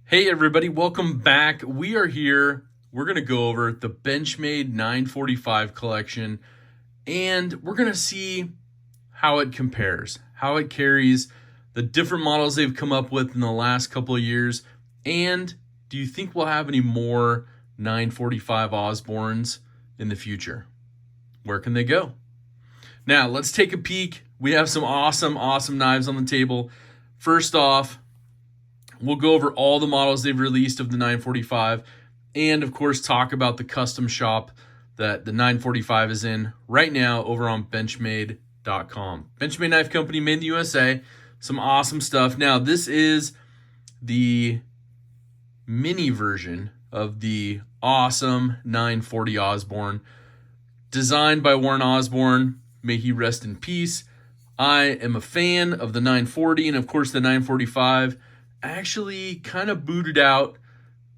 Hey everybody, welcome back. We are here. We're going to go over the Benchmade 945 collection and we're going to see how it compares, how it carries, the different models they've come up with in the last couple of years, and do you think we'll have any more 945 Osbornes in the future? Where can they go? Now, let's take a peek. We have some awesome knives on the table. First off, we'll go over all the models they've released of the 945 and, of course, talk about the custom shop that the 945 is in right now over on Benchmade.com. Benchmade Knife Company, made in the USA. Some awesome stuff. Now, this is the mini version of the awesome 940 Osborne, designed by Warren Osborne. May he rest in peace. I am a fan of the 940 and, of course, the 945. I actually kind of booted out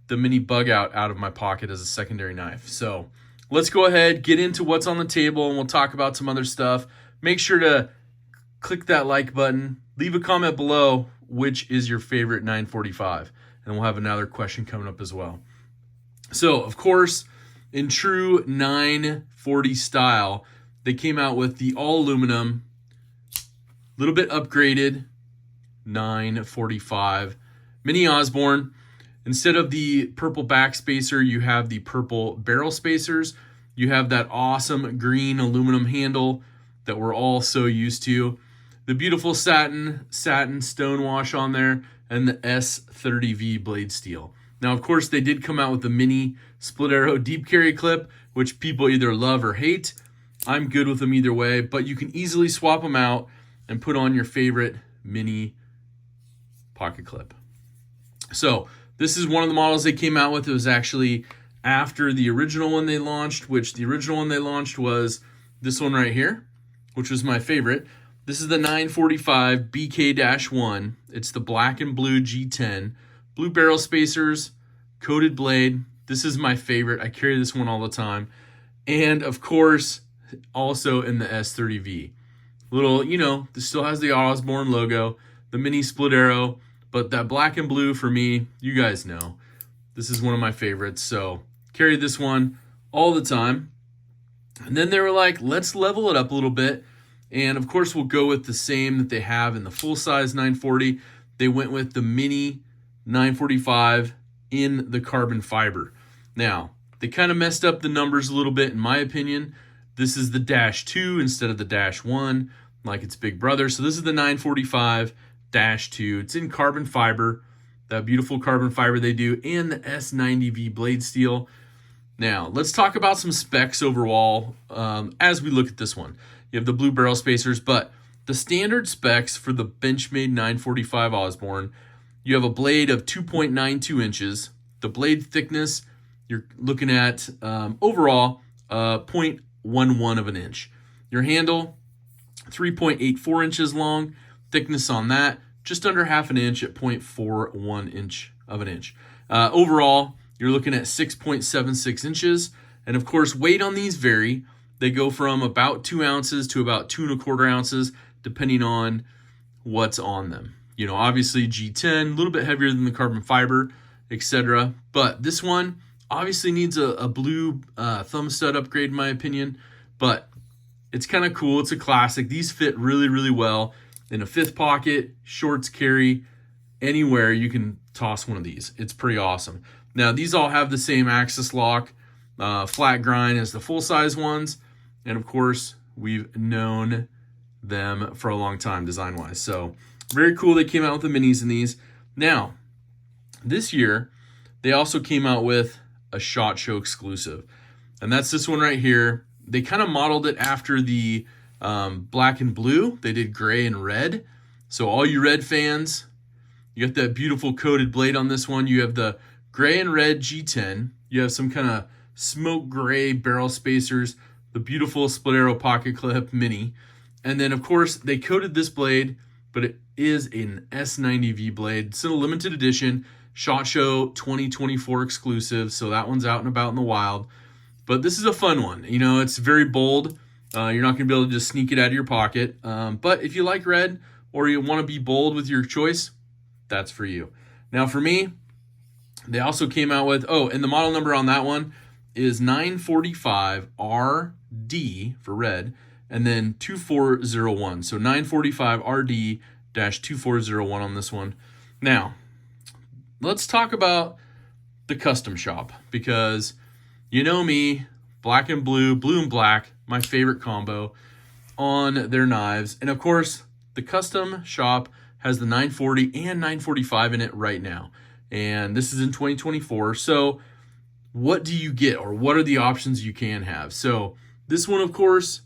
the mini bug out of my pocket as a secondary knife. So let's go ahead, get into what's on the table, and we'll talk about some other stuff. Make sure to click that like button. Leave a comment below which is your favorite 945. And we'll have another question coming up as well. So, of course, in true 940 style, they came out with the all aluminum, little bit upgraded 945 mini Osborne. Instead of the purple back spacer, you have the purple barrel spacers. You have that awesome green aluminum handle that we're all so used to. The beautiful satin stonewash on there, and the S30V blade steel. Now, of course, they did come out with the mini split arrow deep carry clip, which people either love or hate. I'm good with them either way, but you can easily swap them out and put on your favorite mini pocket clip. So this is one of the models they came out with. It was actually after the original one they launched, which the original one they launched was this one right here, which was my favorite. This is the 945 BK-1. It's the black and blue G10. Blue barrel spacers, coated blade. This is my favorite. I carry this one all the time. And of course, also in the S30V. Little, this still has the Osborne logo, the mini split arrow, but that black and blue for me, you guys know, this is one of my favorites. So carry this one all the time. And then they were like, let's level it up a little bit. And of course, we'll go with the same that they have in the full size 940. They went with the mini 945 in the carbon fiber. Now, they kind of messed up the numbers a little bit, in my opinion. This is the -2 instead of the -1, like its big brother. So this is the 945-2. It's in carbon fiber, that beautiful carbon fiber they do, and the S90V blade steel. Now, let's talk about some specs overall as we look at this one. You have the blue barrel spacers, but the standard specs for the Benchmade 945 Osborne, you have a blade of 2.92 inches. The blade thickness, you're looking at overall 0.11 of an inch. Your handle, 3.84 inches long. Thickness on that, just under half an inch at 0.41 inch of an inch. Overall, you're looking at 6.76 inches. And of course, weight on these vary. They go from about 2 ounces to about 2.25 ounces, depending on what's on them. Obviously G10, a little bit heavier than the carbon fiber, etc. But this one obviously needs a blue thumb stud upgrade, in my opinion. But it's kind of cool. It's a classic. These fit really well in a fifth pocket, shorts carry, anywhere you can toss one of these. It's pretty awesome. Now, these all have the same axis lock, flat grind as the full-size ones. And, of course, we've known them for a long time design-wise. So, very cool they came out with the minis in these. Now, this year, they also came out with a SHOT Show exclusive. And that's this one right here. They kind of modeled it after the black and blue. They did gray and red. So all you red fans, you got that beautiful coated blade on this one. You have the gray and red G10. You have some kind of smoke gray barrel spacers, the beautiful split arrow pocket clip mini. And then, of course, they coated this blade, but it is an S90V blade. It's a limited edition SHOT Show 2024 exclusive. So that one's out and about in the wild. But this is a fun one. It's very bold. You're not going to be able to just sneak it out of your pocket. But if you like red or you want to be bold with your choice, that's for you. Now, for me, They also came out with, oh, and the model number on that one is 945RD for red, and then 2401. So 945RD-2401 on this one. Now, let's talk about the custom shop, because you know me, black and blue, blue and black, my favorite combo on their knives. And of course, the custom shop has the 940 and 945 in it right now. And this is in 2024. So what do you get, or what are the options you can have? So this one, of course,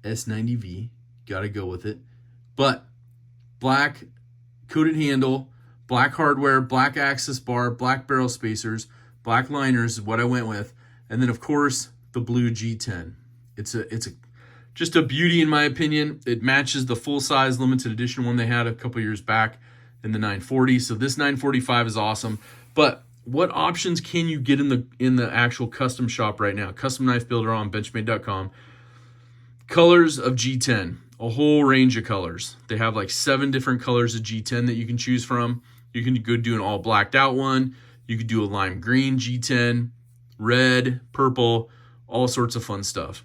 S90V, gotta go with it. But black coated handle, black hardware, black access bar, black barrel spacers, black liners is what I went with. And then of course the blue G10. It's just a beauty in my opinion. It matches the full size limited edition one they had a couple years back in the 940. So this 945 is awesome. But what options can you get in the actual custom shop right now? Custom Knife Builder on Benchmade.com. Colors of G10, a whole range of colors. They have like 7 different colors of G10 that you can choose from. You can go do an all blacked out one. You could do a lime green G10, red, purple, all sorts of fun stuff.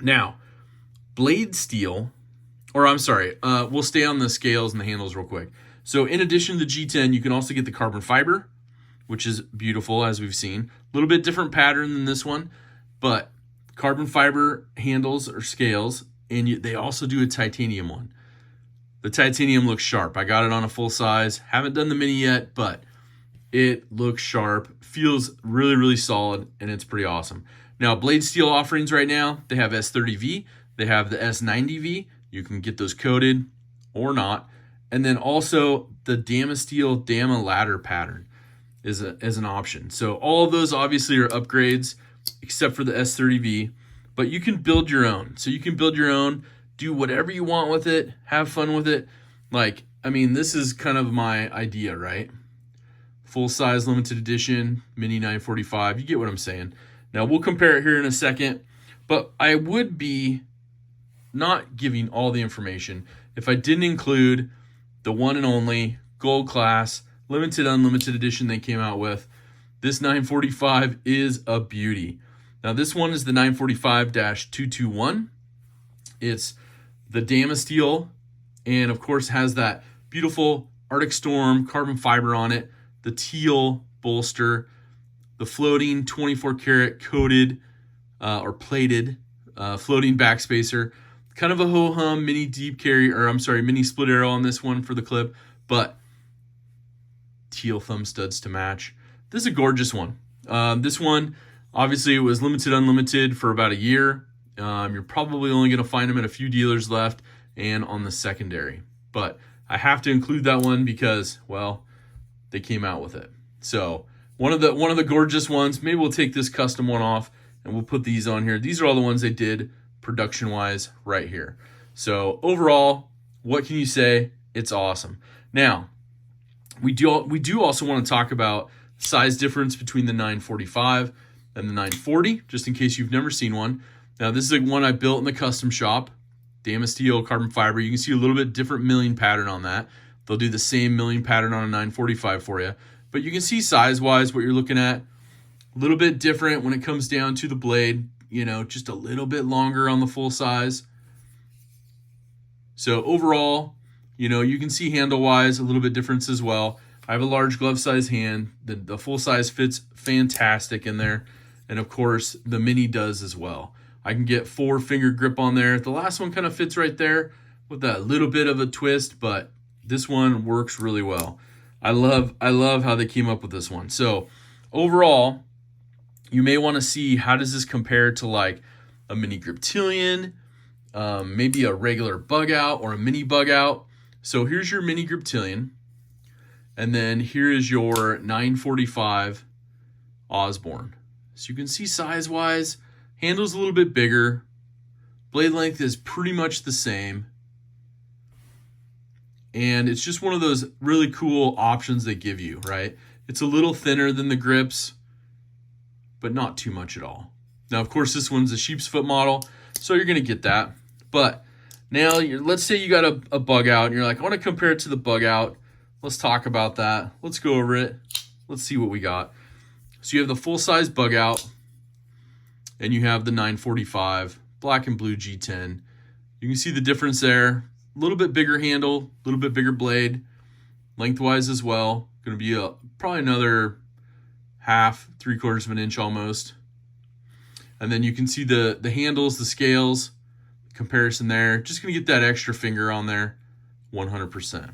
Now, blade steel, or I'm sorry, we'll stay on the scales and the handles real quick. So in addition to the G10, you can also get the carbon fiber, which is beautiful, as we've seen. A little bit different pattern than this one, but carbon fiber handles or scales, and they also do a titanium one. The titanium looks sharp. I got it on a full size. Haven't done the mini yet, but it looks sharp, feels really, really solid, and it's pretty awesome. Now, blade steel offerings right now, they have S30V, they have the S90V. You can get those coated or not. And then also the Damasteel Dama ladder pattern is an option. So all of those obviously are upgrades, except for the S30V, but you can build your own. So you can build your own, do whatever you want with it, have fun with it. Like, I mean, this is kind of my idea, right? Full size limited edition, mini 945, you get what I'm saying. Now we'll compare it here in a second, but I would be not giving all the information if I didn't include the one and only gold class limited unlimited edition they came out with. This 945 is a beauty. Now this one is the 945-221. It's the Damasteel, and of course has that beautiful Arctic Storm carbon fiber on it, the teal bolster, the floating 24 karat coated or plated floating backspacer. Kind of a ho-hum mini deep carry, or I'm sorry, mini split arrow on this one for the clip, but teal thumb studs to match. This is a gorgeous one. This one, obviously, it was limited unlimited for about a year. You're probably only going to find them at a few dealers left and on the secondary. But I have to include that one because, well, they came out with it. So one of the gorgeous ones. Maybe we'll take this custom one off and we'll put these on here. These are all the ones they did production-wise right here. So overall, what can you say? It's awesome. Now, we do also want to talk about size difference between the 945 and the 940, just in case you've never seen one. Now, this is one I built in the custom shop, Damasteel carbon fiber. You can see a little bit different milling pattern on that. They'll do the same milling pattern on a 945 for you. But you can see size-wise what you're looking at. A little bit different when it comes down to the blade, you know, just a little bit longer on the full size. So overall, you know, you can see handle-wise a little bit difference as well. I have a large glove size hand. The full size fits fantastic in there. And of course, the mini does as well. I can get 4-finger grip on there. The last one kind of fits right there with that little bit of a twist, but this one works really well. I love how they came up with this one. So overall, you may want to see how does this compare to like a mini Griptilian, maybe a regular bug out or a mini bug out. So here's your mini Griptilian, and then here is your 945 Osborne. So you can see size-wise, handle's a little bit bigger. Blade length is pretty much the same. And it's just one of those really cool options they give you, right? It's a little thinner than the grips, but not too much at all. Now, of course, this one's a sheep's foot model, so you're going to get that. But now, let's say you got a bug out, and you're like, I want to compare it to the bug out let's talk about that. Let's go over it. Let's see what we got. So you have the full-size bug out, and you have the 945 black and blue G10. You can see the difference there. A little bit bigger handle, a little bit bigger blade, lengthwise as well. Going to be probably another half, 3/4 of an inch almost. And then you can see the handles, the scales, comparison there. Just going to get that extra finger on there, 100%.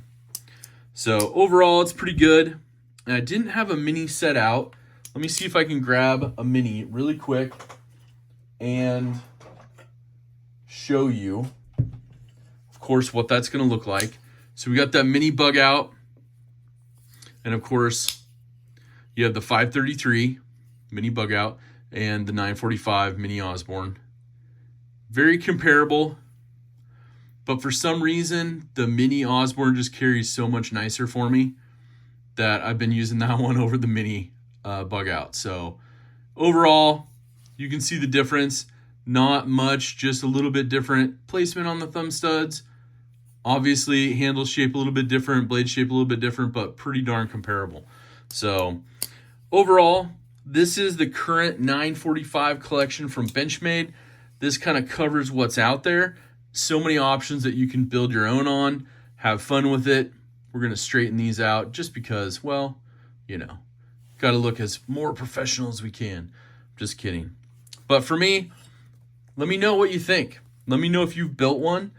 So overall, it's pretty good. And I didn't have a mini set out. Let me see if I can grab a mini really quick and show you, of course, what that's going to look like. So we got that mini bug out. And of course, you have the 533 mini bug out and the 945 mini Osborne. Very comparable, but for some reason, the mini Osborne just carries so much nicer for me that I've been using that one over the mini bug out. So overall, you can see the difference. Not much, just a little bit different placement on the thumb studs. Obviously, handle shape a little bit different, blade shape a little bit different, but pretty darn comparable. So overall, this is the current 945 collection from Benchmade. This kind of covers what's out there. So many options that you can build your own on. Have fun with it. We're going to straighten these out just because, well, you know, got to look as more professional as we can. Just kidding. But for me, let me know what you think. Let me know if you've built one.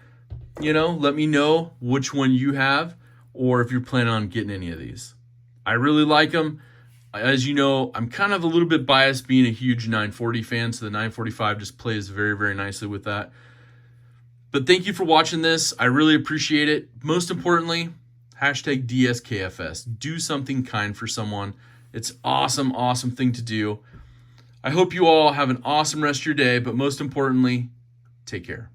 You know, let me know which one you have or if you're planning on getting any of these. I really like them. As you know, I'm kind of a little bit biased being a huge 940 fan, so the 945 just plays very, very nicely with that. But thank you for watching this. I really appreciate it. Most importantly, hashtag DSKFS. Do something kind for someone. It's awesome, awesome thing to do. I hope you all have an awesome rest of your day, but most importantly, take care.